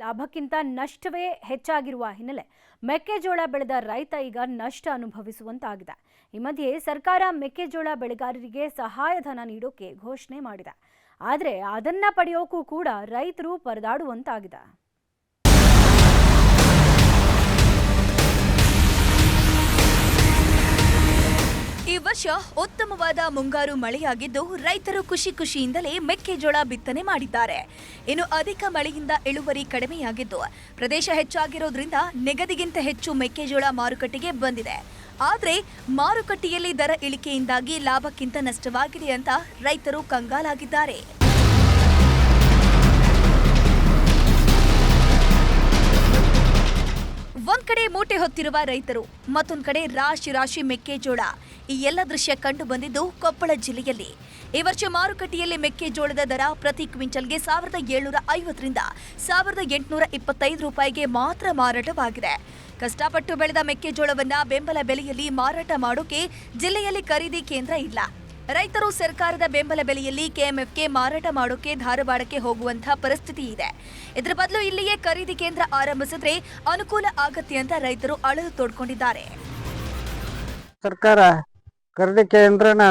ಲಾಭಕ್ಕಿಂತ ನಷ್ಟವೇ ಹೆಚ್ಚಾಗಿರುವ ಹಿನ್ನೆಲೆ ಮೆಕ್ಕೆಜೋಳ ಬೆಳೆದ ರೈತ ಈಗ ನಷ್ಟ ಅನುಭವಿಸುವಂತಾಗಿದೆ. ಈ ಮಧ್ಯೆ ಸರ್ಕಾರ ಮೆಕ್ಕೆಜೋಳ ಬೆಳೆಗಾರರಿಗೆ ಸಹಾಯಧನ ನೀಡೋಕೆ ಘೋಷಣೆ ಮಾಡಿದೆ. ಆದರೆ ಅದನ್ನ ಪಡೆಯೋಕೂ ಕೂಡ ರೈತರು ಪರದಾಡುವಂತಾಗಿದೆ. ಈ ವರ್ಷ ಉತ್ತಮವಾದ ಮುಂಗಾರು ಮಳೆಯಾಗಿದ್ದು ರೈತರು ಖುಷಿಯಿಂದಲೇ ಮೆಕ್ಕೆಜೋಳ ಬಿತ್ತನೆ ಮಾಡಿದ್ದಾರೆ. ಇನ್ನು ಅಧಿಕ ಮಳೆಯಿಂದ ಇಳುವರಿ ಕಡಿಮೆಯಾಗಿದ್ದು ಪ್ರದೇಶ ಹೆಚ್ಚಾಗಿರೋದ್ರಿಂದ ನಿಗದಿಗಿಂತ ಹೆಚ್ಚು ಮೆಕ್ಕೆಜೋಳ ಮಾರುಕಟ್ಟೆಗೆ ಬಂದಿದೆ. ಆದರೆ ಮಾರುಕಟ್ಟೆಯಲ್ಲಿ ದರ ಇಳಿಕೆಯಿಂದಾಗಿ ಲಾಭಕ್ಕಿಂತ ನಷ್ಟವಾಗಿದೆ ಅಂತ ರೈತರು ಕಂಗಾಲಾಗಿದ್ದಾರೆ. ಒಂದ್ ಕಡೆ ಮೂಟೆ ಹೊತ್ತಿರುವ ರೈತರು, ಮತ್ತೊಂದ್ ಕಡೆ ರಾಶಿ ಮೆಕ್ಕೆಜೋಳ. ಈ ಎಲ್ಲ ದೃಶ್ಯ ಕಂಡು ಬಂದಿದ್ದು ಕೊಪ್ಪಳ ಜಿಲ್ಲೆಯಲ್ಲಿ. ಈ ವರ್ಷ ಮಾರುಕಟ್ಟೆಯಲ್ಲಿ ಮೆಕ್ಕೆಜೋಳದ ದರ ಪ್ರತಿ ಕ್ವಿಂಟಲ್ಗೆ 1750ರಿಂದ 1825 ರೂಪಾಯಿಗೆ ಮಾತ್ರ ಮಾರಾಟವಾಗಿದೆ. ಕಷ್ಟಪಟ್ಟು ಬೆಳೆದ ಮೆಕ್ಕೆಜೋಳವನ್ನ ಬೆಂಬಲ ಬೆಲೆಯಲ್ಲಿ ಮಾರಾಟ ಮಾಡೋಕೆ ಜಿಲ್ಲೆಯಲ್ಲಿ ಖರೀದಿ ಕೇಂದ್ರ ಇಲ್ಲ. ರೈತರು ಸರ್ಕಾರದ ಬೆಂಬಲ ಬೆಲೆಯಲ್ಲಿ ಕೆಎಂಎಫ್ಗೆ ಮಾರಾಟ ಮಾಡೋಕೆ ಧಾರವಾಡಕ್ಕೆ ಹೋಗುವಂತಹ ಪರಿಸ್ಥಿತಿ ಇದೆ. ಇದರ ಬದಲು ಇಲ್ಲಿಯೇ ಖರೀದಿ ಕೇಂದ್ರ ಆರಂಭಿಸಿದ್ರೆ ಅನುಕೂಲ ಆಗತ್ತೆ ಅಂತ ರೈತರು ಅಳಲು ತೋಡ್ಕೊಂಡಿದ್ದಾರೆ. ಸರ್ಕಾರ ಖರೀದಿ ಕೇಂದ್ರನ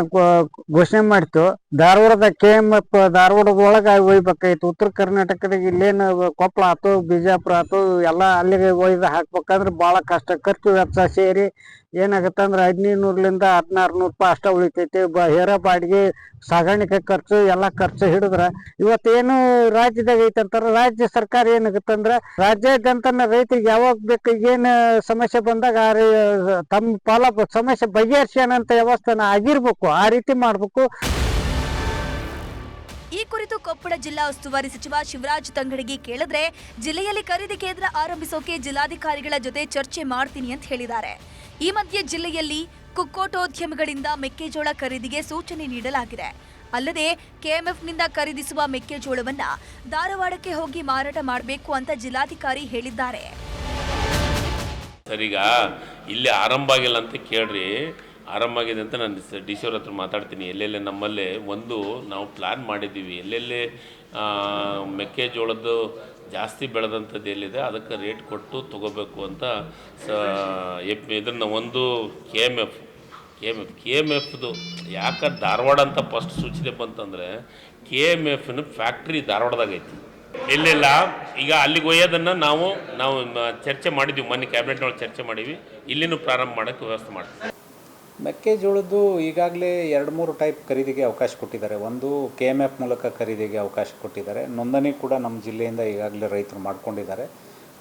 ಘೋಷಣೆ ಮಾಡಿತ್ತು. ಧಾರವಾಡದ ಕೆಎಂಎಫ್ ಧಾರವಾಡದೊಳಗೆ ಒಯ್ಬೇಕಾಯ್ತು. ಉತ್ತರ ಕರ್ನಾಟಕದಾಗ ಇಲ್ಲೇನು ಕೊಪ್ಪಳ ಆಯ್ತು, ಬಿಜಾಪುರ ಆಯ್ತು, ಎಲ್ಲ ಅಲ್ಲಿಗೆ ಒಯ್ದು ಹಾಕ್ಬೇಕಂದ್ರೆ ಭಾಳ ಕಷ್ಟ. ಖರ್ಚು ವೆಚ್ಚ ಸೇರಿ ಏನಾಗತ್ತಂದ್ರೆ 1500ರಿಂದ 1600 ರೂಪಾಯಿ ಅಷ್ಟ ಉಳಿತೈತಿ. ಹೇರ ಬಾಡಿಗೆ, ಸಾಗಾಣಿಕೆ ಖರ್ಚು ಎಲ್ಲ ಖರ್ಚು ಹಿಡಿದ್ರೆ ಇವತ್ತೇನು ರಾಜ್ಯದಾಗ ಐತಂತಾರ. ರಾಜ್ಯ ಸರ್ಕಾರ ಏನಾಗತ್ತಂದ್ರೆ ರಾಜ್ಯಾದ್ಯಂತ ರೈತರಿಗೆ ಯಾವಾಗ ಬೇಕು ಏನು ಸಮಸ್ಯೆ ಬಂದಾಗ ತಮ್ಮ ಪಾಲ ಸಮಸ್ಯೆ ಬಗೆಹರಿಸೋಣಂತ ವ್ಯವಸ್ಥೆನ ಆಗಿರ್ಬೇಕು. ಆ ರೀತಿ ಮಾಡ್ಬೇಕು. ಈ ಕುರಿತು ಕೊಪ್ಪಳ ಜಿಲ್ಲಾ ಉಸ್ತುವಾರಿ ಸಚಿವ ಶಿವರಾಜ್ ತಂಗಡಗಿ ಕೇಳಿದ್ರೆ ಜಿಲ್ಲೆಯಲ್ಲಿ ಖರೀದಿ ಕೇಂದ್ರ ಆರಂಭಿಸೋಕೆ ಜಿಲ್ಲಾಧಿಕಾರಿಗಳ ಜೊತೆ ಚರ್ಚೆ ಮಾಡ್ತೀನಿ ಅಂತ ಹೇಳಿದ್ದಾರೆ. ಈ ಮಧ್ಯೆ ಜಿಲ್ಲೆಯಲ್ಲಿ ಕುಕ್ಕೋಟೋದ್ಯಮಿಗಳಿಂದ ಮೆಕ್ಕೆಜೋಳ ಖರೀದಿಗೆ ಸೂಚನೆ ನೀಡಲಾಗಿದೆ. ಅಲ್ಲದೆ ಕೆಎಂಎಫ್ನಿಂದ ಖರೀದಿಸುವ ಮೆಕ್ಕೆಜೋಳವನ್ನ ಧಾರವಾಡಕ್ಕೆ ಹೋಗಿ ಮಾರಾಟ ಮಾಡಬೇಕು ಅಂತ ಜಿಲ್ಲಾಧಿಕಾರಿ ಹೇಳಿದ್ದಾರೆ. ಸರಿಗ ಇಲ್ಲಿ ಆರಂಭ ಆಗಿಲ್ಲ ಅಂತ ಕೇಳ್ರಿ. ಆರಂಭ ಆಗಿದೆ ಅಂತ ನಾನು ಡಿ ಸಿ ಅವ್ರ ಹತ್ರ ಮಾತಾಡ್ತೀನಿ. ಎಲ್ಲೆಲ್ಲಿ ನಮ್ಮಲ್ಲಿ ನಾವು ಪ್ಲ್ಯಾನ್ ಮಾಡಿದ್ದೀವಿ. ಎಲ್ಲೆಲ್ಲಿ ಮೆಕ್ಕೆಜೋಳದ್ದು ಜಾಸ್ತಿ ಬೆಳೆದಂಥದ್ದು ಎಲ್ಲಿದೆ ಅದಕ್ಕೆ ರೇಟ್ ಕೊಟ್ಟು ತೊಗೋಬೇಕು ಅಂತ ಇದನ್ನು ಒಂದು ಕೆ ಎಮ್ ಎಫ್ದು ಯಾಕೆ ಧಾರವಾಡ ಅಂತ ಫಸ್ಟ್ ಸೂಚನೆ ಬಂತಂದರೆ KMFನ ಫ್ಯಾಕ್ಟ್ರಿ ಧಾರವಾಡದಾಗ ಐತಿ. ಇಲ್ಲೆಲ್ಲ ಈಗ ಅಲ್ಲಿಗೆ ಒಯ್ಯೋದನ್ನು ನಾವು ಚರ್ಚೆ ಮಾಡಿದ್ದೀವಿ. ಮೊನ್ನೆ ಕ್ಯಾಬಿನೆಟ್ನೊಳಗೆ ಚರ್ಚೆ ಮಾಡೀವಿ. ಇಲ್ಲಿನೂ ಪ್ರಾರಂಭ ಮಾಡೋಕ್ಕೆ ವ್ಯವಸ್ಥೆ ಮಾಡ್ತೀವಿ. ಮೆಕ್ಕೆಜೋಳದ್ದು ಈಗಾಗಲೇ 2-3 ಟೈಪ್ ಖರೀದಿಗೆ ಅವಕಾಶ ಕೊಟ್ಟಿದ್ದಾರೆ. ಒಂದು KMF ಮೂಲಕ ಖರೀದಿಗೆ ಅವಕಾಶ ಕೊಟ್ಟಿದ್ದಾರೆ. ನೋಂದಣಿ ಕೂಡ ನಮ್ಮ ಜಿಲ್ಲೆಯಿಂದ ಈಗಾಗಲೇ ರೈತರು ಮಾಡ್ಕೊಂಡಿದ್ದಾರೆ.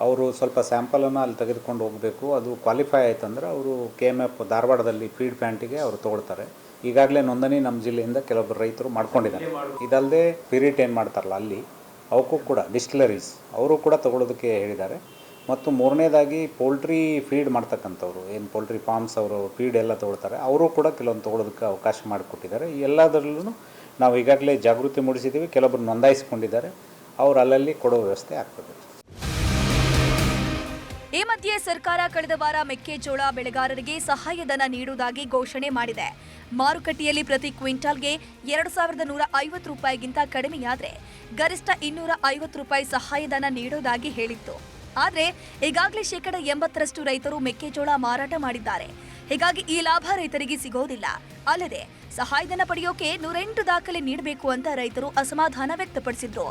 ಅವರು ಸ್ವಲ್ಪ ಸ್ಯಾಂಪಲನ್ನು ಅಲ್ಲಿ ತೆಗೆದುಕೊಂಡು ಹೋಗಬೇಕು. ಅದು ಕ್ವಾಲಿಫೈ ಆಯ್ತಂದ್ರೆ ಅವರು KMF ಧಾರವಾಡದಲ್ಲಿ ಫೀಡ್ ಪ್ಯಾಂಟಿಗೆ ಅವರು ತೊಗೊಳ್ತಾರೆ. ಈಗಾಗಲೇ ನೋಂದಣಿ ನಮ್ಮ ಜಿಲ್ಲೆಯಿಂದ ಕೆಲವೊಬ್ಬರು ರೈತರು ಮಾಡ್ಕೊಂಡಿದ್ದಾರೆ. ಇದಲ್ಲದೆ ಪಿರಿಟ್ ಏನು ಮಾಡ್ತಾರಲ್ಲ ಅಲ್ಲಿ ಅವಕ್ಕೂ ಕೂಡ ಡಿಸ್ಟಿಲರೀಸ್ ಅವರು ಕೂಡ ತೊಗೊಳೋದಕ್ಕೆ ಹೇಳಿದ್ದಾರೆ. ಮತ್ತು ಮೂರನೇದಾಗಿ ಪೋಲ್ಟ್ರಿ ಫೀಡ್ ಮಾಡ್ತಕ್ಕಂಥವ್ರು ಏನು ಪೋಲ್ಟ್ರಿ ಫಾರ್ಮ್ಸ್ ಅವರು ಫೀಡ್ ಎಲ್ಲ ತೊಗೊಳ್ತಾರೆ, ಅವರು ಕೂಡ ಕೆಲವೊಂದು ತೊಗೊಳೋದಕ್ಕೆ ಅವಕಾಶ ಮಾಡಿಕೊಟ್ಟಿದ್ದಾರೆ. ಈ ಎಲ್ಲದರಲ್ಲೂ ನಾವು ಈಗಾಗಲೇ ಜಾಗೃತಿ ಮೂಡಿಸಿದ್ದೀವಿ. ಕೆಲವೊಬ್ಬರು ನೋಂದಾಯಿಸಿಕೊಂಡಿದ್ದಾರೆ. ಅವರು ಅಲ್ಲಲ್ಲಿ ಕೊಡೋ ವ್ಯವಸ್ಥೆ ಆಗ್ತದೆ. ಈ ಮಧ್ಯೆ ಸರ್ಕಾರ ಕಳೆದ ವಾರ ಮೆಕ್ಕೆಜೋಳ ಬೆಳೆಗಾರರಿಗೆ ಸಹಾಯಧನ ನೀಡುವುದಾಗಿ ಘೋಷಣೆ ಮಾಡಿದೆ. ಮಾರುಕಟ್ಟೆಯಲ್ಲಿ ಪ್ರತಿ ಕ್ವಿಂಟಾಲ್ಗೆ 2150 ರೂಪಾಯಿಗಿಂತ ಕಡಿಮೆಯಾದರೆ ಗರಿಷ್ಠ 250 ರೂಪಾಯಿ ಸಹಾಯಧನ ನೀಡುವುದಾಗಿ ಹೇಳಿತ್ತು. ಆದರೆ ಈಗಾಗಲೇ 80% ರೈತರು ಮೆಕ್ಕೆಜೋಳ ಮಾರಾಟ ಮಾಡಿದ್ದಾರೆ. ಹೀಗಾಗಿ ಈ ಲಾಭ ರೈತರಿಗೆ ಸಿಗೋದಿಲ್ಲ. ಅಲ್ಲದೆ ಸಹಾಯಧನ ಪಡೆಯೋಕೆ 108 ದಾಖಲೆ ನೀಡಬೇಕು ಅಂತ ರೈತರು ಅಸಮಾಧಾನ ವ್ಯಕ್ತಪಡಿಸಿದ್ರು.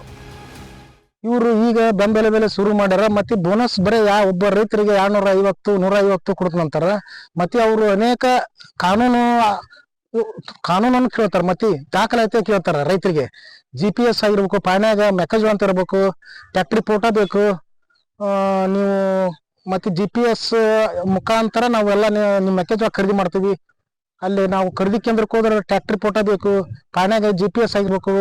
ಇವರು ಈಗ ಬೆಂಬಲ ಬೆಲೆ ಶುರು ಮಾಡ್ಯಾರ. ಮತ್ತೆ ಬೋನಸ್ ಬರೀ ಒಬ್ಬ ರೈತರಿಗೆ 250 150 ಕೊಡ್ತಂತಾರ. ಮತ್ತೆ ಅವರು ಅನೇಕ ಕಾನೂನನ್ನು ಕೇಳ್ತಾರ. ಮತ್ತೆ ದಾಖಲಾತಿ ಕೇಳ್ತಾರ. ರೈತರಿಗೆ GPS ಆಗಿರ್ಬೇಕು, ಪಾಣ್ಯಾಗ ಮೆಕ್ಕೆಜೋಳ ಅಂತ ಇರ್ಬೇಕು, ಟ್ಯಾಕ್ಟ್ರಿ ಫೋಟೋ ಬೇಕು. ನೀವು ಮತ್ತೆ GPS ಮುಖಾಂತರ ನಾವೆಲ್ಲ ನಿಮ್ಮ ಮೆಕ್ಕೆಜೋಳ ಖರೀದಿ ಮಾಡ್ತೀವಿ. ಅಲ್ಲಿ ನಾವು ಖರೀದಿ ಕೇಂದ್ರಕ್ಕೆ ಹೋದ್ರೆ ಟ್ಯಾಕ್ಟ್ರಿ ಫೋಟೋ ಬೇಕು, ಪಾಣ್ಯಾಗ GPS ಆಗಿರ್ಬೇಕು,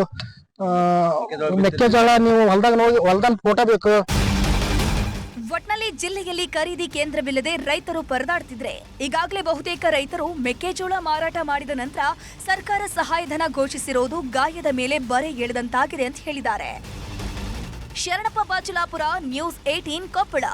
ಮೆಕ್ಕೆಜೋಳ ನೀವು ಹೊಲ್ದಾಗ ಫೋಟೋ ಬೇಕು. ಒಟ್ನಲ್ಲಿ ಜಿಲ್ಲೆಯಲ್ಲಿ ಖರೀದಿ ಕೇಂದ್ರವಿಲ್ಲದೆ ರೈತರು ಪರದಾಡ್ತಿದ್ರೆ ಈಗಾಗಲೇ ಬಹುತೇಕ ರೈತರು ಮೆಕ್ಕೆಜೋಳ ಮಾರಾಟ ಮಾಡಿದ ನಂತರ ಸರ್ಕಾರ ಸಹಾಯಧನ ಘೋಷಿಸಿರೋದು ಗಾಯದ ಮೇಲೆ ಬರೆ ಎಳೆದಂತಾಗಿದೆ ಅಂತ ಹೇಳಿದ್ದಾರೆ. ಶರಣಪ್ಪ ಬಾಚಲಾಪುರ, ನ್ಯೂಸ್ 18 ಕೊಪ್ಪಳ.